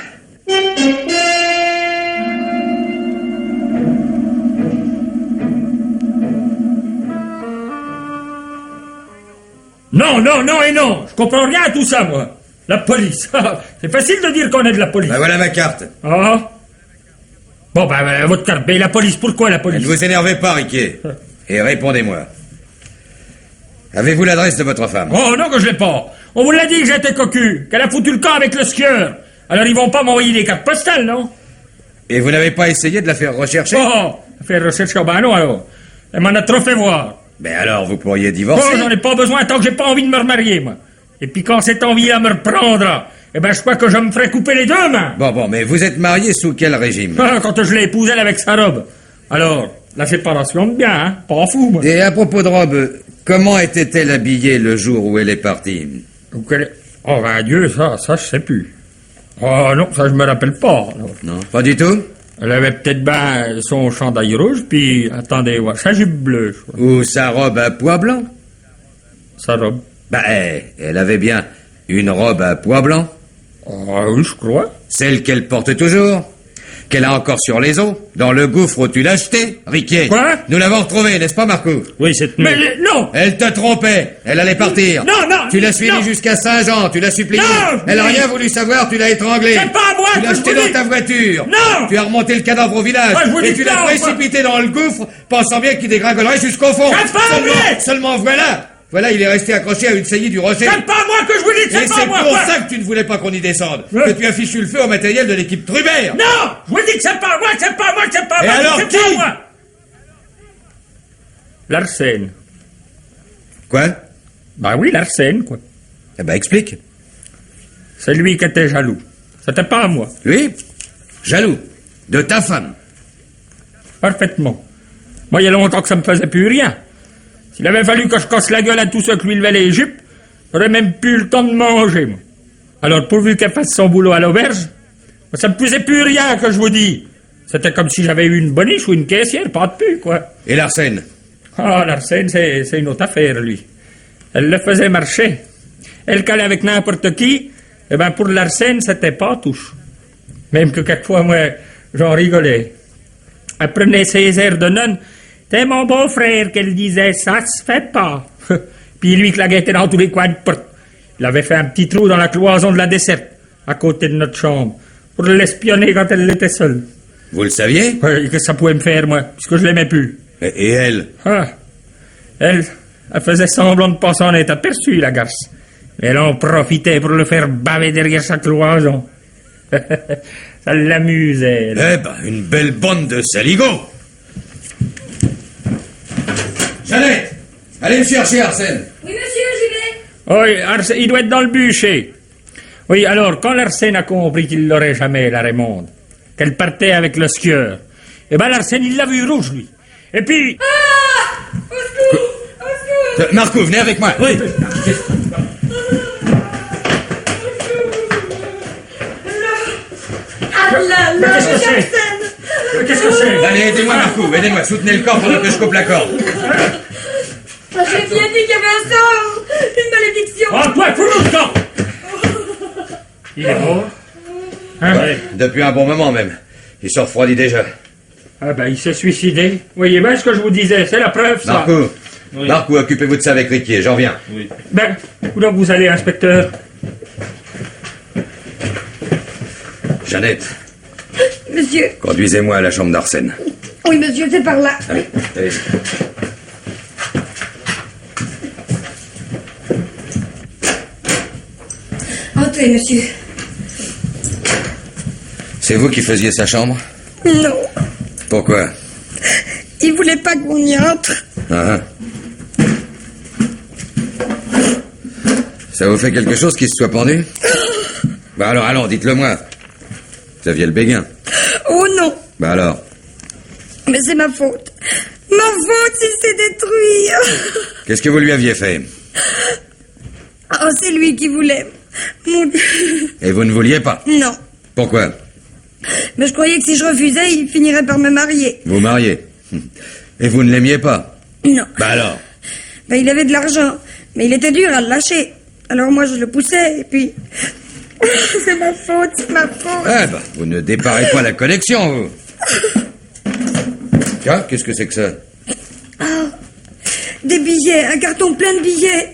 Non, je comprends rien à tout ça, moi. La police. C'est facile de dire qu'on est de la police. Voilà ma carte. Ah. Bon, votre carte. Mais la police, pourquoi la police? Ne vous énervez pas, Riquier. Et répondez-moi. Avez-vous l'adresse de votre femme? Oh, non que je l'ai pas. On vous l'a dit que j'étais cocu, qu'elle a foutu le camp avec le skieur. Alors ils vont pas m'envoyer des cartes postales, non? Et vous n'avez pas essayé de la faire rechercher? Oh, faire rechercher, non alors. Elle m'en a trop fait voir. Mais alors, vous pourriez divorcer? Oh, j'en ai pas besoin tant que j'ai pas envie de me remarier, moi. Et puis quand cette envie-là me reprendra, je crois que je me ferai couper les deux mains. Bon, mais vous êtes marié sous quel régime? Quand je l'ai épousée, elle avec sa robe. Alors, la séparation de bien, hein? Pas fou, moi. Et à propos de robe, comment était-elle habillée le jour où elle est partie? Oh, Dieu, ça, je sais plus. Oh, non, ça, je me rappelle pas. Non, pas du tout? Elle avait peut-être son chandail rouge, puis, attendez, sa jupe bleue. Ou sa robe à pois blanc? Sa robe? Elle avait bien une robe à pois blanc. Oui, je crois. Celle qu'elle porte toujours? Qu'elle a encore sur les os? Dans le gouffre où tu l'as jetée, Riquier? Quoi? Nous l'avons retrouvée, n'est-ce pas, Marco? Oui, cette nuit. Mais non! Elle te trompait. Elle allait partir. Non! Tu l'as suivie jusqu'à Saint-Jean, tu l'as suppliée. Non! Elle n'a rien voulu savoir, tu l'as étranglée. C'est pas moi Tu l'as jetée dans ta voiture. Non! Tu as remonté le cadavre au village. Et tu l'as précipité dans le gouffre, pensant bien qu'il dégringolerait jusqu'au fond. C'est pas vrai! Seulement voilà, il est resté accroché à une saillie du rocher. C'est pas moi que je vous dis que c'est pas moi! Et c'est pour ça que tu ne voulais pas qu'on y descende. Que tu as fichu le feu au matériel de l'équipe Trubert. Non! Je vous dis que c'est pas moi, c'est pas moi! Et alors c'est qui? pas moi! L'arsène. Quoi? Oui, l'arsène, quoi. Explique. C'est lui qui était jaloux. C'était pas à moi. Lui? Jaloux? De ta femme? Parfaitement. Moi, il y a longtemps que ça me faisait plus rien. S'il avait fallu que je casse la gueule à tous ceux qui lui levaient les jupes, j'aurais même plus le temps de manger, moi. Alors, pourvu qu'elle fasse son boulot à l'auberge, ça me faisait plus rien, que je vous dis. C'était comme si j'avais eu une boniche ou une caissière, pas de pu, quoi. Et l'arsène? L'arsène, c'est une autre affaire, lui. Elle le faisait marcher. Elle calait avec n'importe qui, pour l'arsène, c'était pas touche. Même que quelquefois, moi, j'en rigolais. Elle prenait ses airs de nonne. T'es mon beau-frère, qu'elle disait, ça se fait pas. Puis lui qui la guettait dans tous les coins de porte. Il avait fait un petit trou dans la cloison de la desserte, à côté de notre chambre, pour l'espionner quand elle était seule. Vous le saviez? Oui, que ça pouvait me faire, moi, puisque je l'aimais plus. Et elle? Elle faisait semblant de pas s'en être aperçue, la garce. Elle en profitait pour le faire baver derrière sa cloison. Ça l'amusait. Une belle bande de saligots! Jeannette, allez me chercher Arsène. Oui, monsieur, j'y vais. Oui, Arsène, il doit être dans le bûcher. Oui, alors, quand l'Arsène a compris qu'il l'aurait jamais, la Raymonde, qu'elle partait avec le skieur, l'Arsène, il l'a vu rouge, lui. Et puis... Ah! Au secours! Au secours! Marco, venez avec moi. Oui. Qu'est-ce que c'est? Qu'est-ce que c'est? Allez, aidez-moi, Marco, aidez-moi, soutenez le corps pendant que je coupe la corde. J'ai bien dit qu'il y avait un sort! Une malédiction! Oh, toi, fous-nous le camp! Il est mort? Depuis un bon moment, même. Il se refroidit déjà. Il s'est suicidé. Voyez bien ce que je vous disais, c'est la preuve, ça. Marco, Marcou, occupez-vous de ça avec Riquier, j'en reviens. Oui. Ben, où donc vous allez, inspecteur? Jeannette, Monsieur. conduisez-moi à la chambre d'Arsène. Oui, monsieur, c'est par là. Allez, allez. Entrez, monsieur. C'est vous qui faisiez sa chambre? Non, Pourquoi? il voulait pas qu'on y entre. Ah, ah. Ça vous fait quelque chose qu'il se soit pendu? Bah alors, allons, dites-le moi. Vous aviez le béguin. Oh non, Bah alors. mais c'est ma faute. Ma faute s'il s'est détruit. Qu'est-ce que vous lui aviez fait? Oh, c'est lui qui voulait. Mon Dieu. Et vous ne vouliez pas? Non, Pourquoi? mais je croyais que si je refusais, il finirait par me marier. Vous mariez. Et vous ne l'aimiez pas? Non. Bah alors? Ben, il avait de l'argent, mais il était dur à le lâcher. Alors moi, je le poussais, et puis... c'est ma faute, c'est ma faute. Ah bah, vous ne déparez pas la collection, vous. Tiens, qu'est-ce que c'est que ça? Oh, des billets, un carton plein de billets.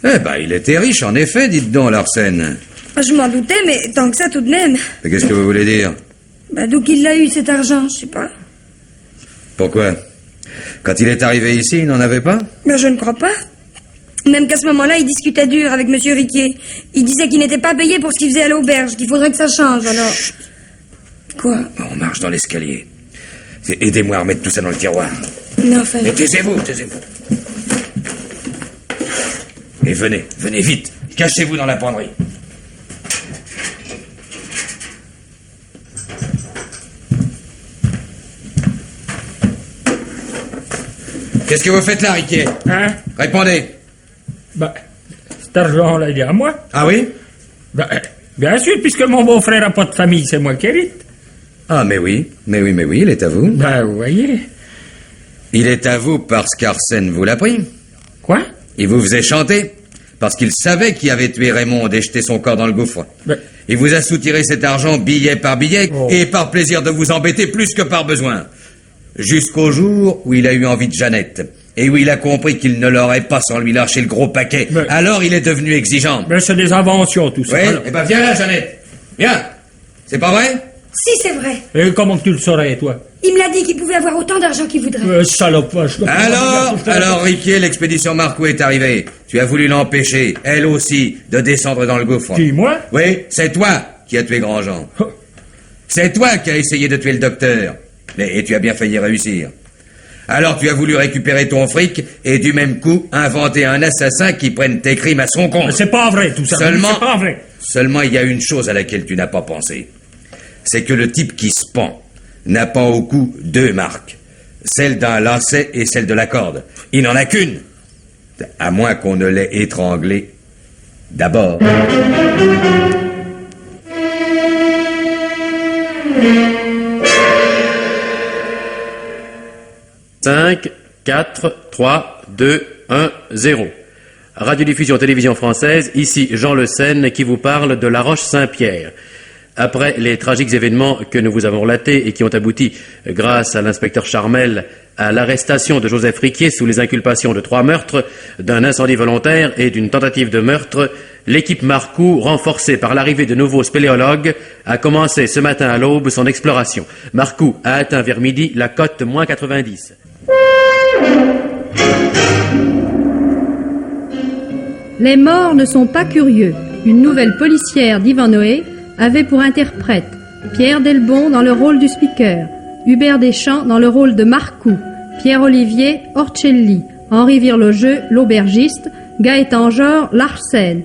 Eh ben, il était riche, en effet, dites donc, Larsen. Je m'en doutais, mais tant que ça, tout de même. Mais qu'est-ce que vous voulez dire? Ben, d'où qu'il l'a eu, cet argent, je sais pas. Pourquoi? Quand il est arrivé ici, il n'en avait pas? Ben, je ne crois pas. Même qu'à ce moment-là, il discutait dur avec Monsieur Riquier. Il disait qu'il n'était pas payé pour ce qu'il faisait à l'auberge, qu'il faudrait que ça change, alors... Chut. Quoi? On marche dans l'escalier. Aidez-moi à remettre tout ça dans le tiroir. Mais enfin... Mais taisez-vous, taisez-vous. Et venez, venez vite. Cachez-vous dans la penderie. Qu'est-ce que vous faites là, Riquier? Hein? Répondez. Ben, cet argent-là, il est à moi. Ah oui? Ben, bien sûr, puisque mon beau-frère n'a pas de famille, c'est moi qui hérite. Ah, mais oui, il est à vous. Ben, vous voyez. Il est à vous parce qu'Arsène vous l'a pris. Quoi? Il vous faisait chanter parce qu'il savait qui avait tué Raymond et jeté son corps dans le gouffre. Ben... Il vous a soutiré cet argent billet par billet et par plaisir de vous embêter plus que par besoin. Jusqu'au jour où il a eu envie de Jeannette et où il a compris qu'il ne l'aurait pas sans lui lâcher le gros paquet. Mais... Alors il est devenu exigeant. Mais c'est des inventions, tout ça. Oui, alors. eh ben viens là, Jeannette. Viens. C'est pas vrai? Si, c'est vrai. Et comment que tu le saurais, toi? Il me l'a dit qu'il pouvait avoir autant d'argent qu'il voudrait. Salope. Alors, Riquier, l'expédition Marcou est arrivée. Tu as voulu l'empêcher, elle aussi, de descendre dans le gouffre. Qui, moi? Oui, c'est toi qui as tué Grandjean. C'est toi qui as essayé de tuer le docteur. Et tu as bien failli réussir. Alors tu as voulu récupérer ton fric et du même coup inventer un assassin qui prenne tes crimes à son compte. C'est pas vrai tout ça. C'est pas vrai. Seulement il y a une chose à laquelle tu n'as pas pensé. C'est que le type qui se pend n'a pas au cou deux marques. Celle d'un lacet et celle de la corde. Il n'en a qu'une. À moins qu'on ne l'ait étranglé d'abord. 5, 4, 3, 2, 1, 0. Radiodiffusion Télévision Française, ici Jean Le Seine qui vous parle de La Roche-Saint-Pierre. Après les tragiques événements que nous vous avons relatés et qui ont abouti, grâce à l'inspecteur Charmel, à l'arrestation de Joseph Riquier sous les inculpations de 3 meurtres, d'un incendie volontaire et d'une tentative de meurtre, l'équipe Marcou, renforcée par l'arrivée de nouveaux spéléologues, a commencé ce matin à l'aube son exploration. Marcou a atteint vers midi la cote moins 90. Les morts ne sont pas curieux. Une nouvelle policière d'Yvan Noé avait pour interprète Pierre Delbon dans le rôle du speaker, Hubert Deschamps dans le rôle de Marcou, Pierre-Olivier Orcelli, Henri Virlogeux l'aubergiste, Gaëtan Jor Larsen,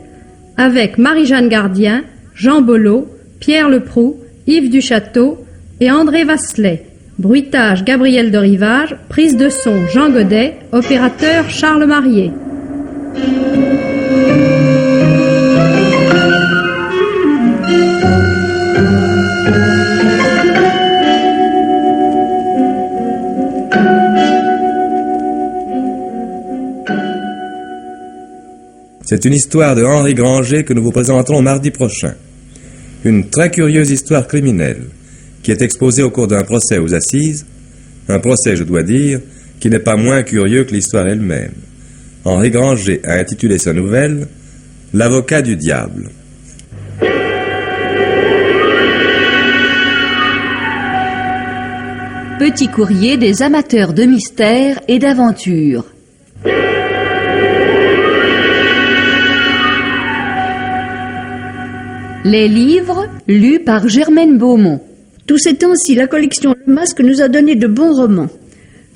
avec Marie-Jeanne Gardien, Jean Bollot, Pierre Leproux, Yves Duchâteau et André Vasselet. Bruitage Gabriel de Rivage, prise de son Jean Godet, opérateur Charles Marié. C'est une histoire de Henri Granger que nous vous présenterons mardi prochain. Une très curieuse histoire criminelle qui est exposée au cours d'un procès aux assises, un procès, je dois dire, qui n'est pas moins curieux que l'histoire elle-même. Henri Granger a intitulé sa nouvelle « L'avocat du diable ». Petit courrier des amateurs de mystère et d'aventure. Les livres lus par Germaine Beaumont. Tous ces temps-ci, la collection Le Masque nous a donné de bons romans.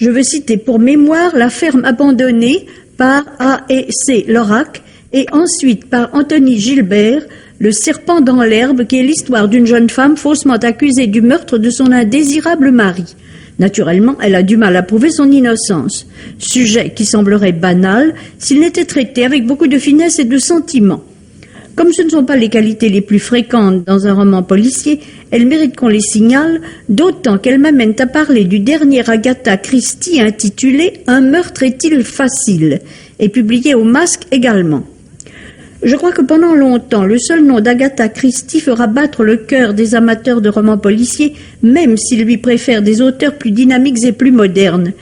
Je veux citer pour mémoire La ferme abandonnée par A.E.C. Lorac et ensuite par Anthony Gilbert, Le serpent dans l'herbe, qui est l'histoire d'une jeune femme faussement accusée du meurtre de son indésirable mari. Naturellement, elle a du mal à prouver son innocence, sujet qui semblerait banal s'il n'était traité avec beaucoup de finesse et de sentiment. Comme ce ne sont pas les qualités les plus fréquentes dans un roman policier, elles méritent qu'on les signale, d'autant qu'elles m'amènent à parler du dernier Agatha Christie intitulé « Un meurtre est-il facile ?» et publié au Masque également. Je crois que pendant longtemps, le seul nom d'Agatha Christie fera battre le cœur des amateurs de romans policiers, même s'ils lui préfèrent des auteurs plus dynamiques et plus modernes.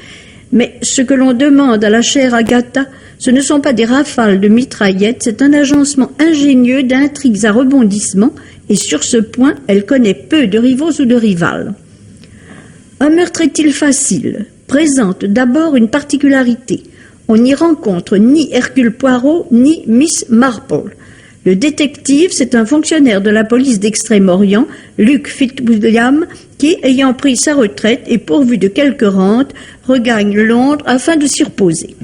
Mais ce que l'on demande à la chère Agatha, ce ne sont pas des rafales de mitraillettes, c'est un agencement ingénieux d'intrigues à rebondissements, et sur ce point, elle connaît peu de rivaux ou de rivales. Un meurtre est-il facile présente d'abord une particularité. On n'y rencontre ni Hercule Poirot, ni Miss Marple. Le détective, c'est un fonctionnaire de la police d'Extrême-Orient, Luke Fitzwilliam, qui, ayant pris sa retraite et pourvu de quelques rentes, regagne Londres afin de s'y reposer.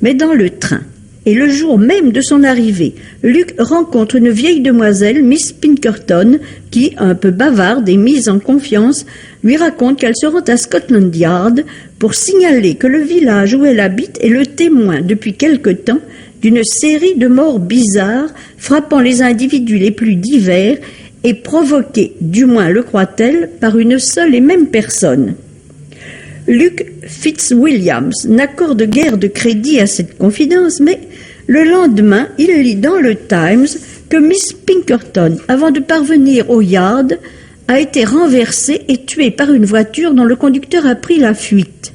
Mais dans le train, et le jour même de son arrivée, Luke rencontre une vieille demoiselle, Miss Pinkerton, qui, un peu bavarde et mise en confiance, lui raconte qu'elle se rend à Scotland Yard pour signaler que le village où elle habite est le témoin depuis quelque temps d'une série de morts bizarres frappant les individus les plus divers et provoqués, du moins le croit-elle, par une seule et même personne. Luke Fitzwilliams n'accorde guère de crédit à cette confidence, mais le lendemain, il lit dans le Times que Miss Pinkerton, avant de parvenir au Yard, a été renversée et tuée par une voiture dont le conducteur a pris la fuite.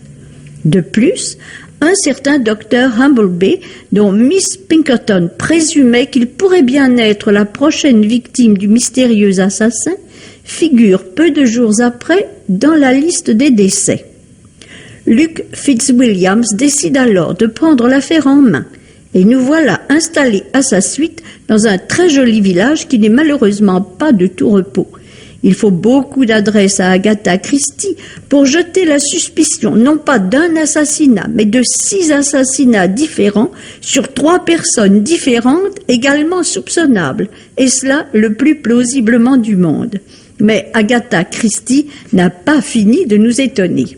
De plus, un certain docteur Humbleby, dont Miss Pinkerton présumait qu'il pourrait bien être la prochaine victime du mystérieux assassin, figure peu de jours après dans la liste des décès. Luke Fitzwilliams décide alors de prendre l'affaire en main, et nous voilà installés à sa suite dans un très joli village qui n'est malheureusement pas de tout repos. Il faut beaucoup d'adresse à Agatha Christie pour jeter la suspicion, non pas d'un assassinat, mais de 6 assassinats différents sur 3 personnes différentes également soupçonnables, et cela le plus plausiblement du monde. Mais Agatha Christie n'a pas fini de nous étonner.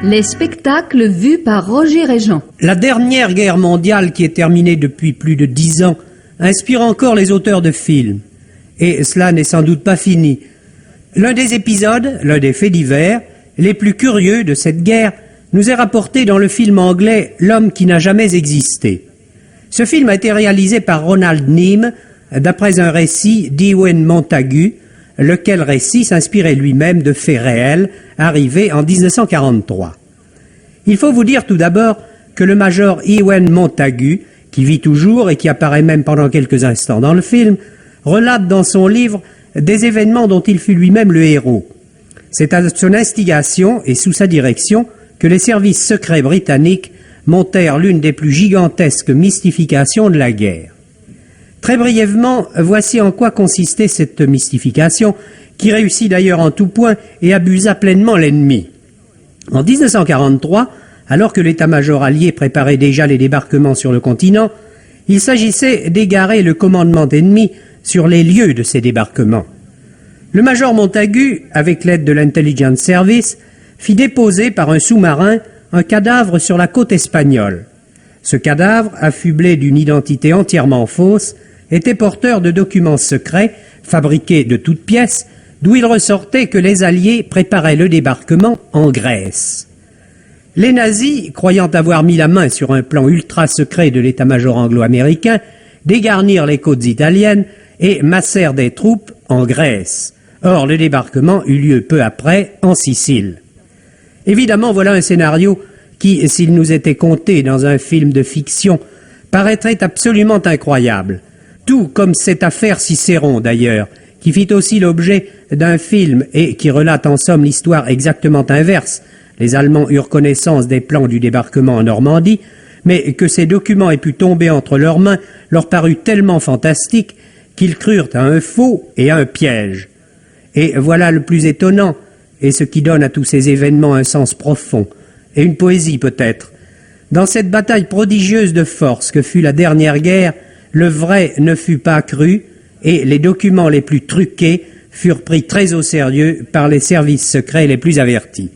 Les spectacles vus par Roger Régent. La dernière guerre mondiale, qui est terminée depuis plus de 10 ans, inspire encore les auteurs de films. Et cela n'est sans doute pas fini. L'un des épisodes, l'un des faits divers, les plus curieux de cette guerre, nous est rapporté dans le film anglais « L'homme qui n'a jamais existé ». Ce film a été réalisé par Ronald Neame, d'après un récit d'Ewen Montagu, lequel récit s'inspirait lui-même de faits réels arrivés en 1943. Il faut vous dire tout d'abord que le major Ewen Montagu, qui vit toujours et qui apparaît même pendant quelques instants dans le film, relate dans son livre des événements dont il fut lui-même le héros. C'est à son instigation et sous sa direction que les services secrets britanniques montèrent l'une des plus gigantesques mystifications de la guerre. Très brièvement, voici en quoi consistait cette mystification, qui réussit d'ailleurs en tout point et abusa pleinement l'ennemi. En 1943, alors que l'état-major allié préparait déjà les débarquements sur le continent, il s'agissait d'égarer le commandement ennemi sur les lieux de ces débarquements. Le major Montagu, avec l'aide de l'Intelligence Service, fit déposer par un sous-marin un cadavre sur la côte espagnole. Ce cadavre, affublé d'une identité entièrement fausse, était porteur de documents secrets, fabriqués de toutes pièces, d'où il ressortait que les Alliés préparaient le débarquement en Grèce. Les nazis, croyant avoir mis la main sur un plan ultra-secret de l'état-major anglo-américain, dégarnirent les côtes italiennes et massèrent des troupes en Grèce, Or, le débarquement eut lieu peu après en Sicile. Évidemment, voilà un scénario qui, s'il nous était conté dans un film de fiction, paraîtrait absolument incroyable. Tout comme cette affaire Cicéron, d'ailleurs, qui fit aussi l'objet d'un film et qui relate en somme l'histoire exactement inverse. Les Allemands eurent connaissance des plans du débarquement en Normandie, mais que ces documents aient pu tomber entre leurs mains leur parut tellement fantastique qu'ils crurent à un faux et à un piège. Et voilà le plus étonnant, et ce qui donne à tous ces événements un sens profond, et une poésie peut-être. Dans cette bataille prodigieuse de force que fut la dernière guerre, le vrai ne fut pas cru, et les documents les plus truqués furent pris très au sérieux par les services secrets les plus avertis.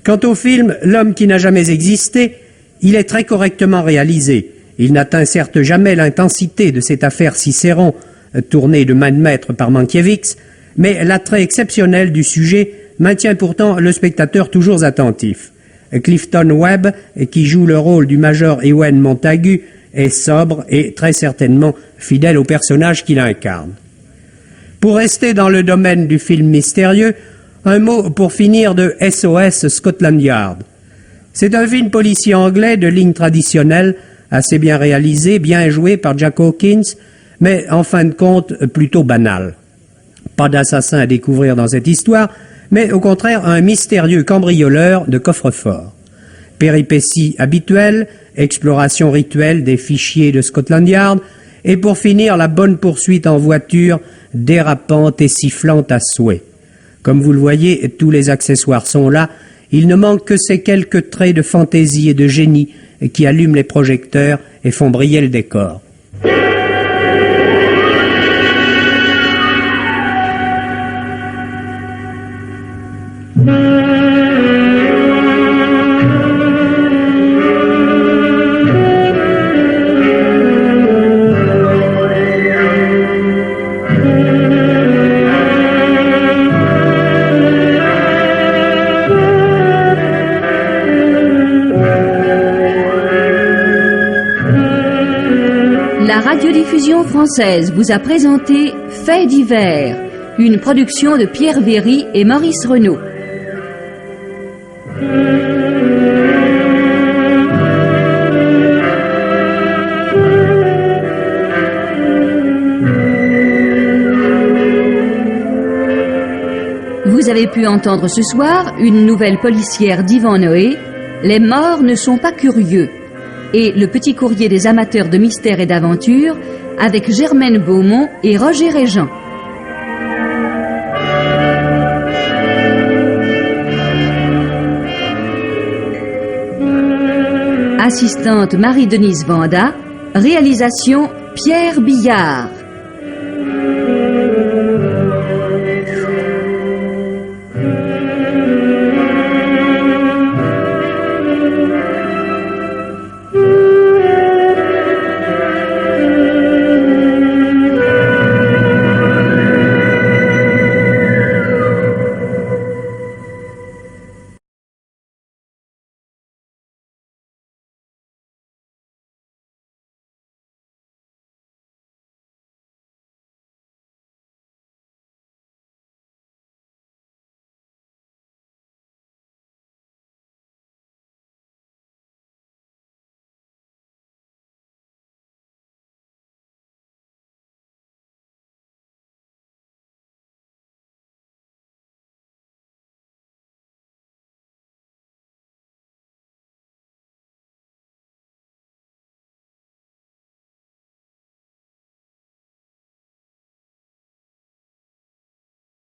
Quant au film « L'homme qui n'a jamais existé », il est très correctement réalisé. Il n'atteint certes jamais l'intensité de cette affaire Cicéron, tournée de main de maître par Mankiewicz, mais l'attrait exceptionnel du sujet maintient pourtant le spectateur toujours attentif. Clifton Webb, qui joue le rôle du major Ewen Montagu, est sobre et très certainement fidèle au personnage qu'il incarne. Pour rester dans le domaine du film mystérieux, un mot pour finir de SOS Scotland Yard. C'est un film policier anglais de ligne traditionnelle, assez bien réalisé, bien joué par Jack Hawkins, mais en fin de compte plutôt banal. Pas d'assassin à découvrir dans cette histoire, mais au contraire un mystérieux cambrioleur de coffre-fort. Péripéties habituelles, exploration rituelle des fichiers de Scotland Yard, et pour finir la bonne poursuite en voiture, dérapante et sifflante à souhait. Comme vous le voyez, tous les accessoires sont là, il ne manque que ces quelques traits de fantaisie et de génie qui allument les projecteurs et font briller le décor. La radiodiffusion française vous a présenté Faits divers, une production de Pierre Véry et Maurice Renaud. Vous avez pu entendre ce soir une nouvelle policière d'Yvan Noé, Les morts ne sont pas curieux, et le petit courrier des amateurs de mystère et d'aventure avec Germaine Beaumont et Roger Régent. Assistante Marie-Denise Vanda, réalisation Pierre Billard.